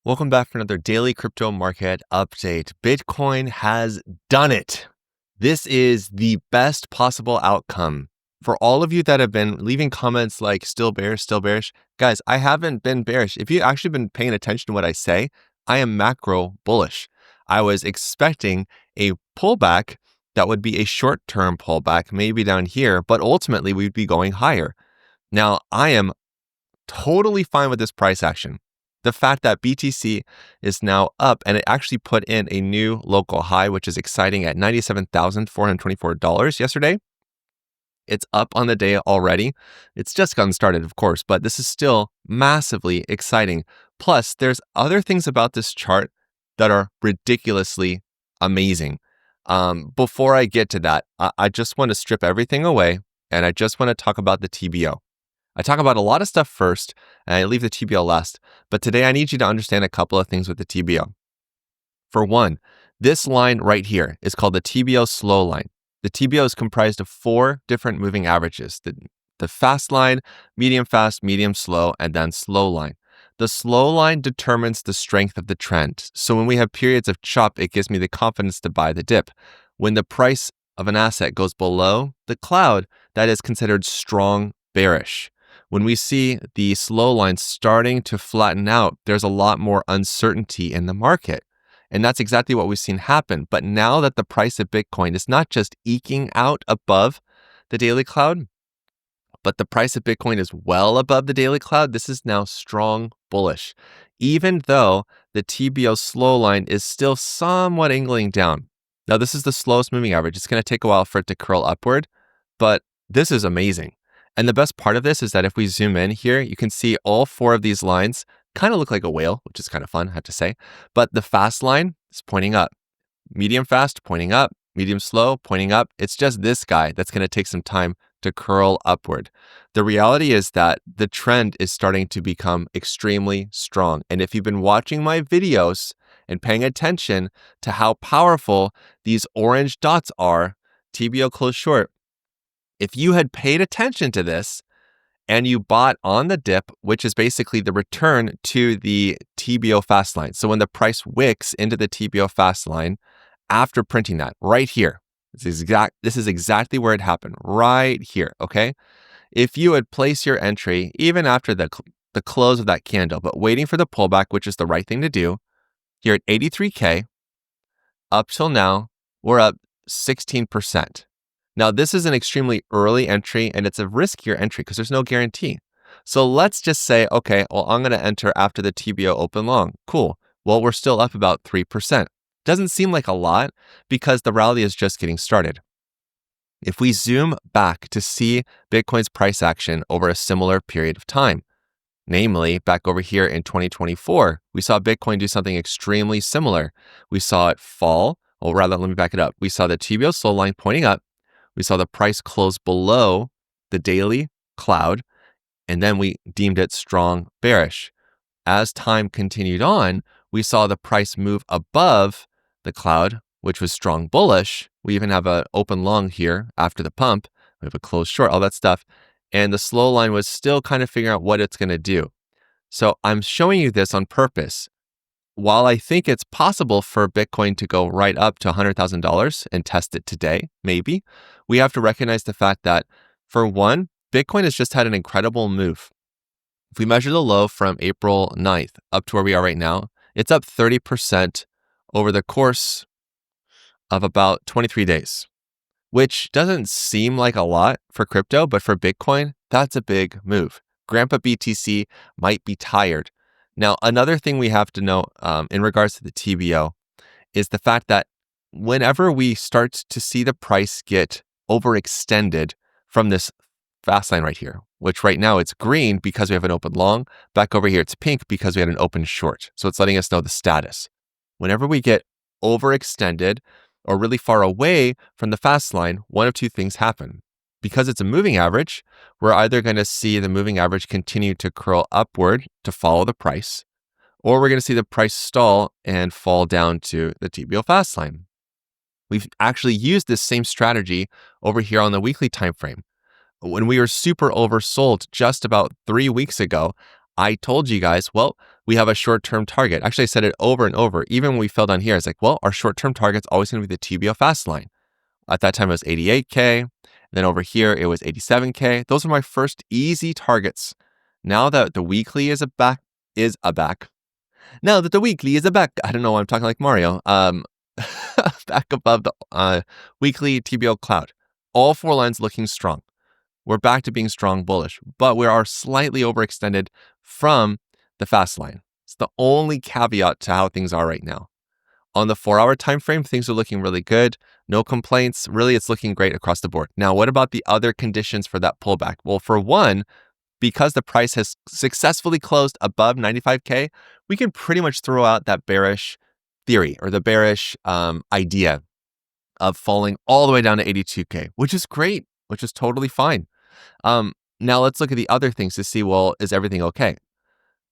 Welcome back for another daily crypto market update. Bitcoin has done it. This is the best possible outcome. For all of you that have been leaving comments like still bearish, guys, I haven't been bearish. If you've actually been paying attention to what I say, I am macro bullish. I was expecting a pullback that would be a short-term pullback, maybe down here, but ultimately we'd be going higher. Now, I am totally fine with this price action. The fact that BTC is now up and it actually put in a new local high, which is exciting at $97,424 yesterday. It's up on the day already. It's just gotten started, of course, but this is still massively exciting. Plus, there's other things about this chart that are ridiculously amazing. Before I get to that, I just want to strip everything away and I just want to talk about the TBO. I talk about a lot of stuff first, and I leave the TBO last. But today I need you to understand a couple of things with the TBO. For one, this line right here is called the TBO slow line. The TBO is comprised of 4 different moving averages. The fast line, medium fast, medium slow, and then slow line. The slow line determines the strength of the trend. So when we have periods of chop, it gives me the confidence to buy the dip. When the price of an asset goes below the cloud, that is considered strong bearish. When we see the slow line starting to flatten out, there's a lot more uncertainty in the market. And that's exactly what we've seen happen. But now that the price of Bitcoin is not just eking out above the daily cloud, but the price of Bitcoin is well above the daily cloud, this is now strong bullish, even though the TBO slow line is still somewhat angling down. Now, this is the slowest moving average. It's going to take a while for it to curl upward, but this is amazing. And the best part of this is that if we zoom in here, you can see all 4 of these lines kind of look like a whale, which is kind of fun, I have to say. But the fast line is pointing up, medium fast pointing up, medium slow pointing up. It's just this guy that's going to take some time to curl upward. The reality is that the trend is starting to become extremely strong. And if you've been watching my videos and paying attention to how powerful these orange dots are, TBO close short, if you had paid attention to this and you bought on the dip, which is basically the return to the TBO fast line. So when the price wicks into the TBO fast line after printing that right here, this is exactly where it happened, right here, okay? If you had placed your entry even after the close of that candle, but waiting for the pullback, which is the right thing to do, here at 83K, up till now, we're up 16%. Now, this is an extremely early entry, and it's a riskier entry because there's no guarantee. So let's just say, okay, well, I'm going to enter after the TBO Open Long. Cool. Well, we're still up about 3%. Doesn't seem like a lot because the rally is just getting started. If we zoom back to see Bitcoin's price action over a similar period of time, namely back over here in 2024, we saw Bitcoin do something extremely similar. We saw it fall, or rather, let me back it up. We saw the TBO slow line pointing up. We saw the price close below the daily cloud, and then we deemed it strong bearish. As time continued on, we saw the price move above the cloud, which was strong bullish. We even have an open long here after the pump. We have a closed short, all that stuff. And the slow line was still kind of figuring out what it's going to do. So I'm showing you this on purpose. While I think it's possible for Bitcoin to go right up to $100,000 and test it today, maybe, we have to recognize the fact that, for one, Bitcoin has just had an incredible move. If we measure the low from April 9th up to where we are right now, it's up 30% over the course of about 23 days, which doesn't seem like a lot for crypto, but for Bitcoin, that's a big move. Grandpa BTC might be tired. Now, another thing we have to know in regards to the TBO is the fact that whenever we start to see the price get overextended from this fast line right here, which right now it's green because we have an open long, back over here it's pink because we had an open short. So it's letting us know the status. Whenever we get overextended or really far away from the fast line, one of two things happen. Because it's a moving average, we're either going to see the moving average continue to curl upward to follow the price, or we're going to see the price stall and fall down to the TBO fast line. We've actually used this same strategy over here on the weekly time frame. When we were super oversold just about 3 weeks ago, I told you guys, well, we have a short-term target. Actually, I said it over and over. Even when we fell down here, I was like, well, our short-term target's always going to be the TBO fast line. At that time, it was 88K. Then over here, it was 87K. Those are my first easy targets. Now that the weekly is back. Now that the weekly is back. I don't know why I'm talking like Mario. Back above the weekly TBO cloud. All 4 lines looking strong. We're back to being strong bullish, but we are slightly overextended from the fast line. It's the only caveat to how things are right now. On the 4-hour time frame, things are looking really good. No complaints. Really, it's looking great across the board. Now, what about the other conditions for that pullback? Well, for one, because the price has successfully closed above 95K, we can pretty much throw out that bearish theory or the bearish idea of falling all the way down to 82K, which is great, which is totally fine. Now let's look at the other things to see, well, is everything okay?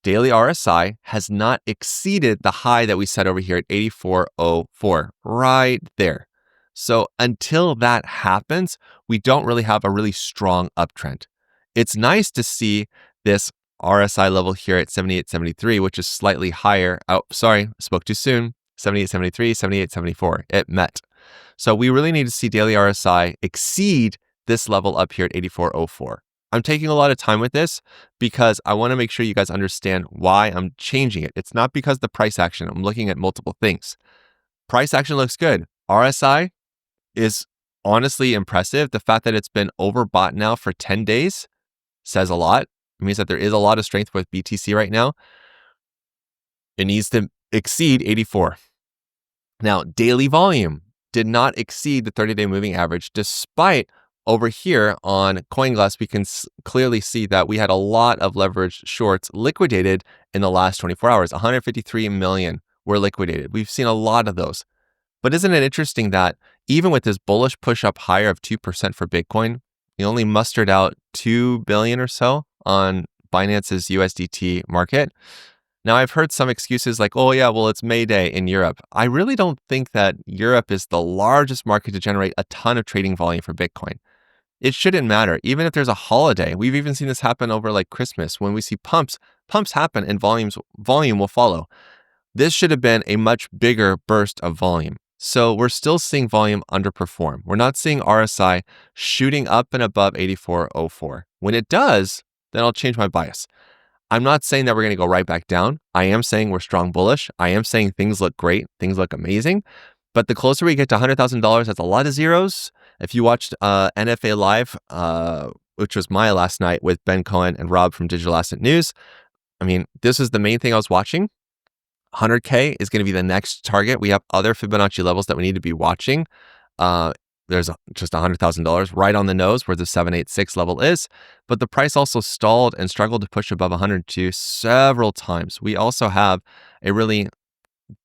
Daily RSI has not exceeded the high that we set over here at 84.04, right there. So until that happens, we don't really have a really strong uptrend. It's nice to see this RSI level here at 78.73, which is slightly higher. Oh, sorry, spoke too soon. 78.73, 78.74. It met. So we really need to see daily RSI exceed this level up here at 84.04. I'm taking a lot of time with this because I want to make sure you guys understand why I'm changing it. It's not because of the price action. I'm looking at multiple things. Price action looks good. RSI is honestly impressive. The fact that it's been overbought now for 10 days says a lot. It means that there is a lot of strength with BTC right now. It needs to exceed 84. Now, daily volume did not exceed the 30-day moving average, despite over here on CoinGlass, we can clearly see that we had a lot of leveraged shorts liquidated in the last 24 hours. 153 million were liquidated. We've seen a lot of those. But isn't it interesting that even with this bullish push up higher of 2% for Bitcoin, we only mustered out 2 billion or so on Binance's USDT market? Now, I've heard some excuses like, oh yeah, well, it's May Day in Europe. I really don't think that Europe is the largest market to generate a ton of trading volume for Bitcoin. It shouldn't matter. Even if there's a holiday, we've even seen this happen over like Christmas. When we see pumps happen and volume will follow. This should have been a much bigger burst of volume. So we're still seeing volume underperform. We're not seeing RSI shooting up and above 84.04. When it does, then I'll change my bias. I'm not saying that we're going to go right back down. I am saying we're strong bullish. I am saying things look great. Things look amazing. But the closer we get to $100,000, that's a lot of zeros. If you watched NFA Live, which was my last night with Ben Cohen and Rob from Digital Asset News, I mean, this is the main thing I was watching. 100K is going to be the next target. We have other Fibonacci levels that we need to be watching. There's just $100,000 right on the nose where the 786 level is. But the price also stalled and struggled to push above 102 several times. We also have a really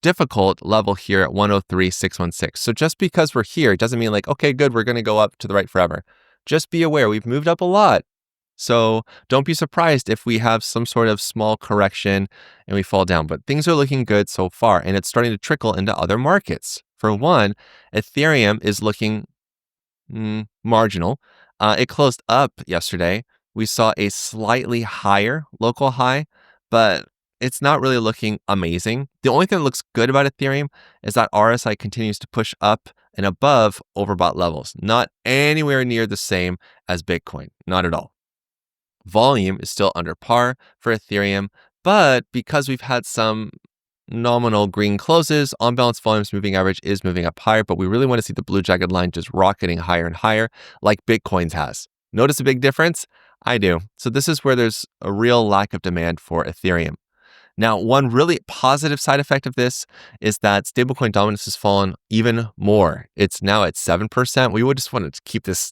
difficult level here at 103,616. So just because we're here, it doesn't mean like, okay, good, we're going to go up to the right forever. Just be aware, we've moved up a lot. So don't be surprised if we have some sort of small correction and we fall down. But things are looking good so far, and it's starting to trickle into other markets. For one, Ethereum is looking marginal. It closed up yesterday. We saw a slightly higher local high, but it's not really looking amazing. The only thing that looks good about Ethereum is that RSI continues to push up and above overbought levels. Not anywhere near the same as Bitcoin. Not at all. Volume is still under par for Ethereum, but because we've had some nominal green closes, on balance volumes moving average is moving up higher, but we really want to see the blue jagged line just rocketing higher and higher like Bitcoin's has. Notice a big difference? I do. So this is where there's a real lack of demand for Ethereum. Now, one really positive side effect of this is that stablecoin dominance has fallen even more. It's now at 7%. We would just want to keep this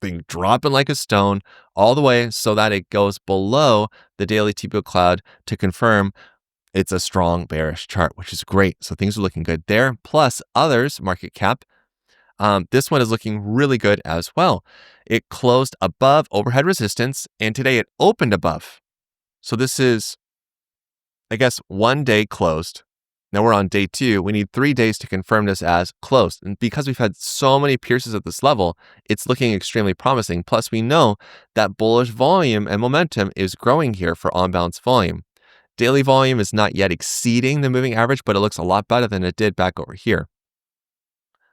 thing dropping like a stone all the way so that it goes below the daily TBO cloud to confirm it's a strong bearish chart, which is great. So things are looking good there. Plus others, market cap. This one is looking really good as well. It closed above overhead resistance, and today it opened above. So this is, I guess, one day closed. Now we're on day 2. We need 3 days to confirm this as closed. And because we've had so many pierces at this level, it's looking extremely promising. Plus, we know that bullish volume and momentum is growing here for on-balance volume. Daily volume is not yet exceeding the moving average, but it looks a lot better than it did back over here.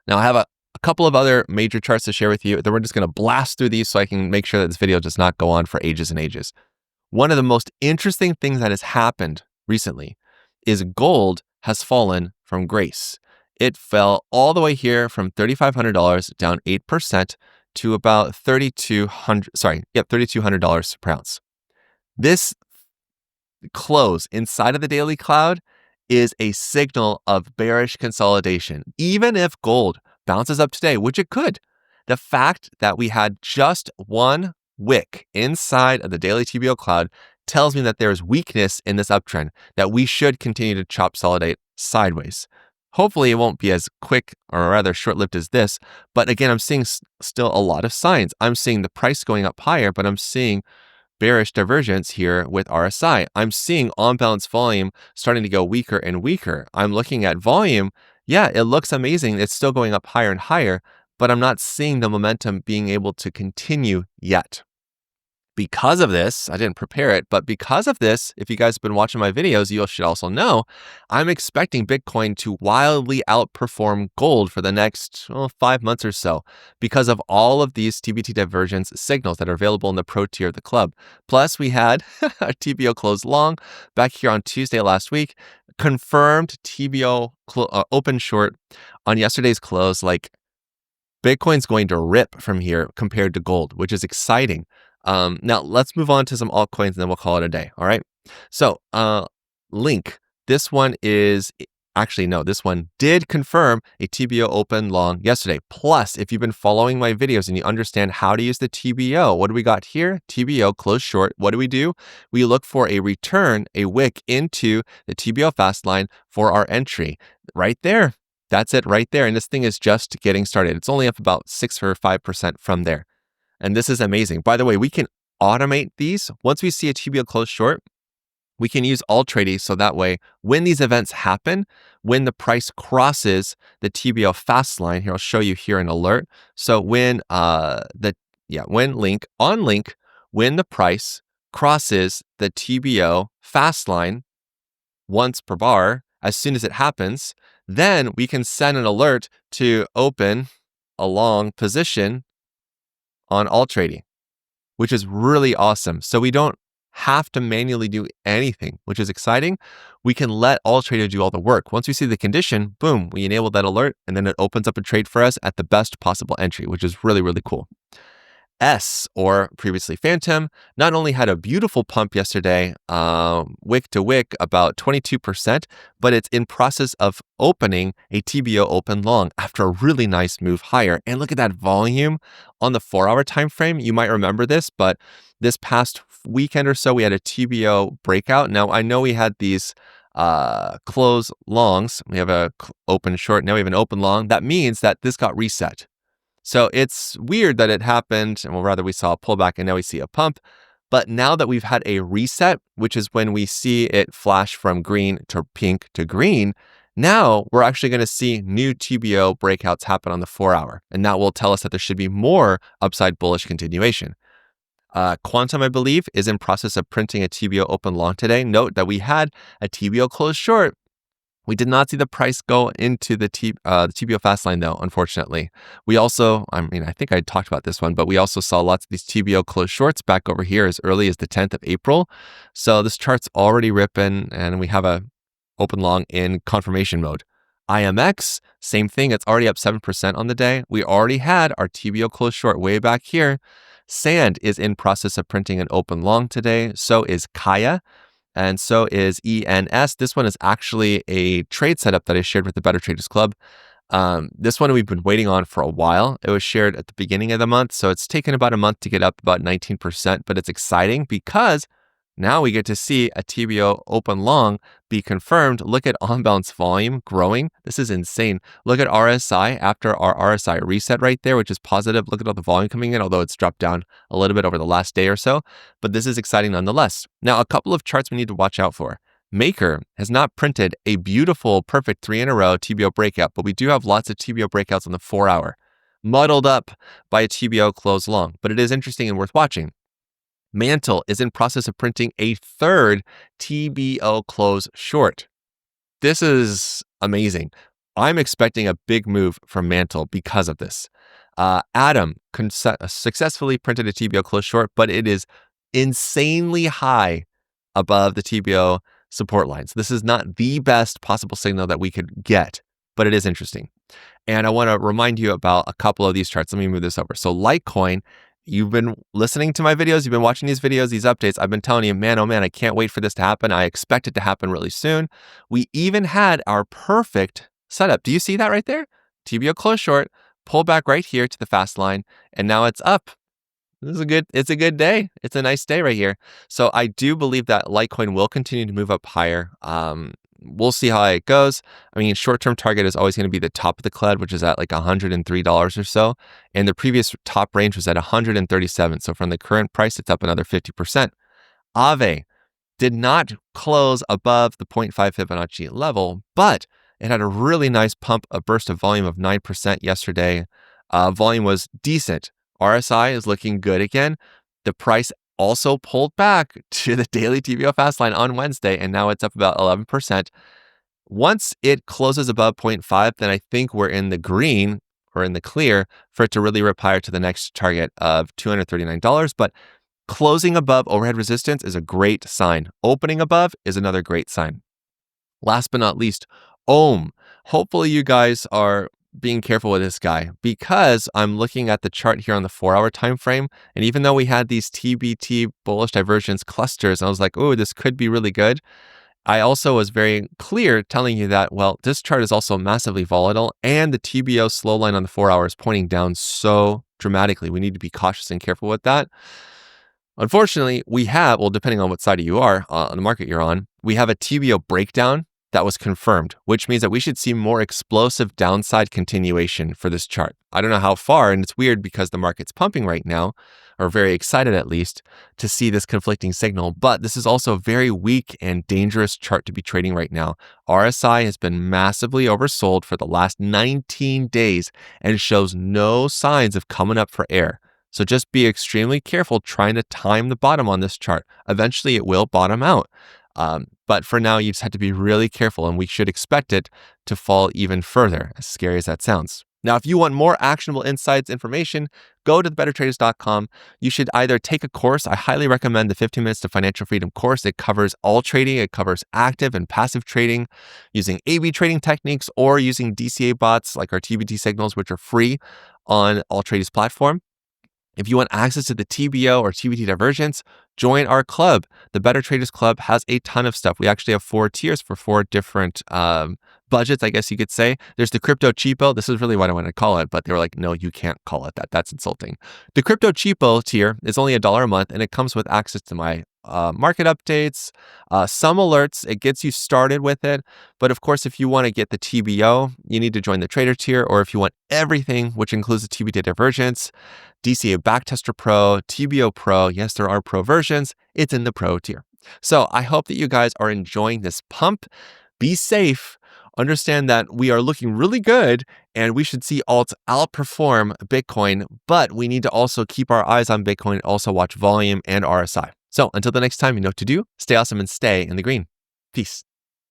Now, I have a couple of other major charts to share with you. Then we're just going to blast through these so I can make sure that this video does not go on for ages and ages. One of the most interesting things that has happened recently is gold has fallen from grace. It fell all the way here from $3,500 down 8% to about $3,200 per ounce. This close inside of the daily cloud is a signal of bearish consolidation. Even if gold bounces up today, which it could, the fact that we had just one wick inside of the daily TBO cloud tells me that there is weakness in this uptrend, that we should continue to chop consolidate sideways. Hopefully it won't be as quick or rather short-lived as this, but again, I'm seeing still a lot of signs. I'm seeing the price going up higher, but I'm seeing bearish divergence here with RSI. I'm seeing on-balance volume starting to go weaker and weaker. I'm looking at volume. Yeah, it looks amazing. It's still going up higher and higher, but I'm not seeing the momentum being able to continue yet. Because of this, I didn't prepare it, but because of this, if you guys have been watching my videos, you should also know, I'm expecting Bitcoin to wildly outperform gold for the next 5 months or so because of all of these TBT divergence signals that are available in the pro tier of the club. Plus, we had a TBO close long back here on Tuesday last week, confirmed TBO open short on yesterday's close. Like, Bitcoin's going to rip from here compared to gold, which is exciting. Now let's move on to some altcoins and then we'll call it a day. All right. So, Link, this one is actually, no, this one did confirm a TBO open long yesterday. Plus, if you've been following my videos and you understand how to use the TBO, what do we got here? TBO close short. What do? We look for a return, a wick into the TBO fast line for our entry right there. That's it right there. And this thing is just getting started. It's only up about 6 or 5% from there. And this is amazing. By the way, we can automate these. Once we see a TBO close short, we can use Altrady so that way when these events happen, when the price crosses the TBO fast line, here I'll show you here an alert. So when when the price crosses the TBO fast line once per bar, as soon as it happens, then we can send an alert to open a long position on Altrady, which is really awesome. So we don't have to manually do anything, which is exciting. We can let Altrady do all the work. Once we see the condition, boom, we enable that alert, and then it opens up a trade for us at the best possible entry, which is really, really cool. S, or previously Phantom, not only had a beautiful pump yesterday, wick to wick, about 22%, but it's in process of opening a TBO open long after a really nice move higher. And look at that volume on the 4-hour time frame. You might remember this, but this past weekend or so, we had a TBO breakout. Now, I know we had these close longs. We have a open short. Now we have an open long. That means that this got reset. So it's weird that it happened, and rather we saw a pullback and now we see a pump. But now that we've had a reset, which is when we see it flash from green to pink to green, now we're actually going to see new TBO breakouts happen on the 4-hour. And that will tell us that there should be more upside bullish continuation. Quantum, I believe, is in process of printing a TBO open long today. Note that we had a TBO close short. We did not see the price go into the TBO fast line, though, unfortunately. We also, I think I talked about this one, but we also saw lots of these TBO close shorts back over here as early as the 10th of April. So this chart's already ripping, and we have a open long in confirmation mode. IMX, same thing. It's already up 7% on the day. We already had our TBO close short way back here. Sand is in process of printing an open long today. So is KAIA. And so is ENS. This one is actually a trade setup that I shared with the Better Traders Club. This one we've been waiting on for a while. It was shared at the beginning of the month, so it's taken about a month to get up about 19%, but it's exciting because now we get to see a TBO open long be confirmed. Look at on-balance volume growing. This is insane. Look at RSI after our RSI reset right there, which is positive. Look at all the volume coming in, although it's dropped down a little bit over the last day or so. But this is exciting nonetheless. Now, a couple of charts we need to watch out for. Maker has not printed a beautiful, perfect 3 in a row TBO breakout, but we do have lots of TBO breakouts on the 4-hour, muddled up by a TBO close long. But it is interesting and worth watching. Mantle is in process of printing a third TBO close short. This is amazing. I'm expecting a big move from Mantle because of this. Atom successfully printed a TBO close short, but it is insanely high above the TBO support lines. This is not the best possible signal that we could get, but it is interesting. And I want to remind you about a couple of these charts. Let me move this over. So Litecoin, you've been listening to my videos, you've been watching these videos, these updates. I've been telling you, man, oh man, I can't wait for this to happen. I expect it to happen really soon. We even had our perfect setup. Do you see that right there? TBO close short, pull back right here to the fast line, and now it's up. It's a good day. It's a nice day right here. So I do believe that Litecoin will continue to move up higher. We'll see how it goes. I mean, short-term target is always going to be the top of the CLED, which is at like $103 or so. And the previous top range was at 137. So from the current price, it's up another 50%. AAVE did not close above the 0.5 Fibonacci level, but it had a really nice pump, a burst of volume of 9% yesterday. Volume was decent. RSI is looking good again. The price also pulled back to the daily TBO fast line on Wednesday, and now it's up about 11%. Once it closes above 0.5, then I think we're in the green or in the clear for it to really rip higher to the next target of $239. But closing above overhead resistance is a great sign. Opening above is another great sign. Last but not least, Ohm. Hopefully you guys are being careful with this guy, because I'm looking at the chart here on the 4-hour time frame, and even though we had these TBT bullish divergence clusters, I was like, oh, this could be really good. I also was very clear telling you that, well, this chart is also massively volatile, and the TBO slow line on the 4-hour is pointing down so dramatically. We need to be cautious and careful with that. Unfortunately, we have, well, depending on what side you are on the market you're on, we have a TBO breakdown that was confirmed, which means that we should see more explosive downside continuation for this chart. I don't know how far, and it's weird because the market's pumping right now, or very excited at least, to see this conflicting signal, but this is also a very weak and dangerous chart to be trading right now. RSI has been massively oversold for the last 19 days and shows no signs of coming up for air. So just be extremely careful trying to time the bottom on this chart. Eventually it will bottom out. But for now, you just have to be really careful, and we should expect it to fall even further, as scary as that sounds. Now, if you want more actionable insights, information, go to thebettertraders.com. You should either take a course. I highly recommend the 15 Minutes to Financial Freedom course. It covers all trading. It covers active and passive trading using AAVE trading techniques or using DCA bots like our TBT signals, which are free on Altrady's platform. If you want access to the TBO or TBT divergence, join our club. The Better Traders Club has a ton of stuff. We actually have 4 tiers for 4 different budgets, I guess you could say. There's the Crypto Cheapo. This is really what I want to call it, but they were like, no, you can't call it that. That's insulting. The Crypto Cheapo tier is only $1 a month, and it comes with access to my market updates, some alerts. It gets you started with it. But of course, if you want to get the TBO, you need to join the Trader tier, or if you want everything, which includes the TBT divergence, DCA Backtester Pro, TBO Pro, yes, there are Pro versions, it's in the Pro tier. So I hope that you guys are enjoying this pump. Be safe. Understand that we are looking really good, and we should see alts outperform Bitcoin, but we need to also keep our eyes on Bitcoin, also watch volume and RSI. So until the next time, you know what to do. Stay awesome and stay in the green. Peace.